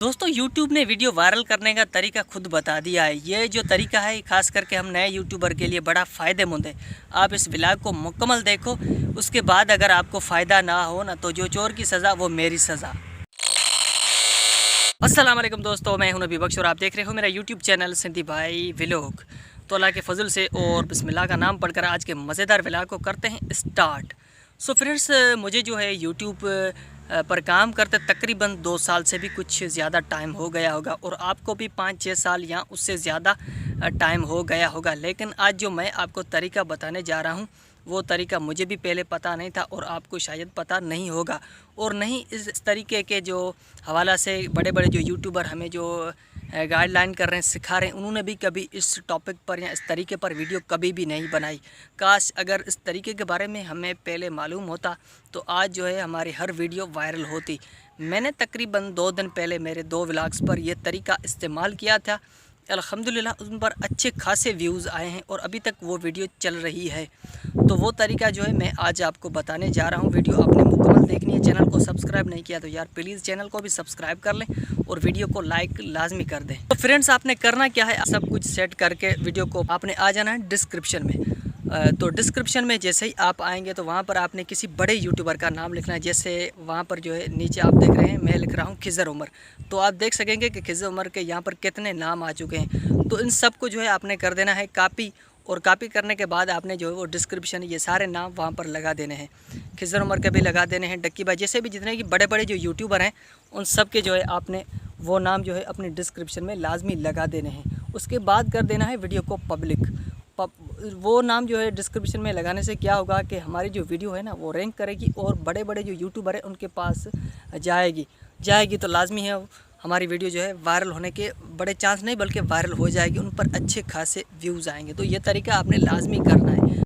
दोस्तों YouTube ने video viral करने का तरीका खुद बता दिया है। ये जो तरीका है खास करके हम नए यूट्यूबर के लिए बड़ा फ़ायदेमंद है। आप इस व्लॉग को मुकम्मल देखो, उसके बाद अगर आपको फ़ायदा ना हो ना तो जो चोर की सज़ा वो मेरी सज़ा। अस्सलाम वालेकुम दोस्तों, मैं हूं नबी बख्श और आप देख रहे हो मेरा YouTube चैनल सिंधी भाई व्लॉग। तो अल्लाह के फजल से और बिस्मिल्लाह का नाम पढ़कर आज के मज़ेदार व्लॉग को करते हैं स्टार्ट। सो फ्रेंड्स, मुझे जो है यूट्यूब पर काम करते तकरीबन 2 साल से भी कुछ ज़्यादा टाइम हो गया होगा और आपको भी 5-6 साल या उससे ज़्यादा टाइम हो गया होगा। लेकिन आज जो मैं आपको तरीका बताने जा रहा हूँ वो तरीका मुझे भी पहले पता नहीं था और आपको शायद पता नहीं होगा। और नहीं इस तरीके के जो हवाला से बड़े बड़े जो यूट्यूबर हमें जो गाइडलाइन कर रहे हैं, सिखा रहे हैं, उन्होंने भी कभी इस टॉपिक पर या इस तरीके पर वीडियो कभी भी नहीं बनाई। काश अगर इस तरीके के बारे में हमें पहले मालूम होता तो आज जो है हमारी हर वीडियो वायरल होती। मैंने तकरीबन 2 दिन पहले मेरे 2 व्लॉग्स पर यह तरीका इस्तेमाल किया था। अल्हम्दुलिल्लाह उन पर अच्छे खासे व्यूज़ आए हैं और अभी तक वो वीडियो चल रही है। तो वो तरीका जो है मैं आज आपको बताने जा रहा हूँ। वीडियो आपने मुकम्मल देखनी है। चैनल को सब्सक्राइब नहीं किया तो यार प्लीज़ चैनल को भी सब्सक्राइब कर लें और वीडियो को लाइक लाजमी कर दें। तो फ्रेंड्स, आपने करना क्या है, सब कुछ सेट करके वीडियो को आपने आ जाना है डिस्क्रिप्शन में। तो डिस्क्रिप्शन में जैसे ही आप आएंगे तो वहाँ पर आपने किसी बड़े यूट्यूबर का नाम लिखना है। जैसे वहाँ पर जो है नीचे आप देख रहे हैं मैं लिख रहा हूँ खिज़र उमर। तो आप देख सकेंगे कि खिज़र उमर के यहाँ पर कितने नाम आ चुके हैं। तो इन सब को जो है आपने कर देना है कॉपी, और कॉपी करने के बाद आपने जो है वो डिस्क्रिप्शन ये सारे नाम वहाँ पर लगा देने हैं। खिज़र उमर के भी लगा देने हैं, डक्की भाई, जैसे भी जितने भी बड़े बड़े जो यूट्यूबर हैं उन सब के जो है आपने वो नाम जो है अपने डिस्क्रिप्शन में लाजमी लगा देने हैं। उसके बाद कर देना है वीडियो को पब्लिक। वो नाम जो है डिस्क्रिप्शन में लगाने से क्या होगा कि हमारी जो वीडियो है ना वो रैंक करेगी और बड़े बड़े जो यूट्यूबर हैं उनके पास जाएगी तो लाजमी है हमारी वीडियो जो है वायरल होने के बड़े चांस नहीं बल्कि वायरल हो जाएगी, उन पर अच्छे खासे व्यूज़ आएंगे। तो ये तरीका आपने लाजमी करना है।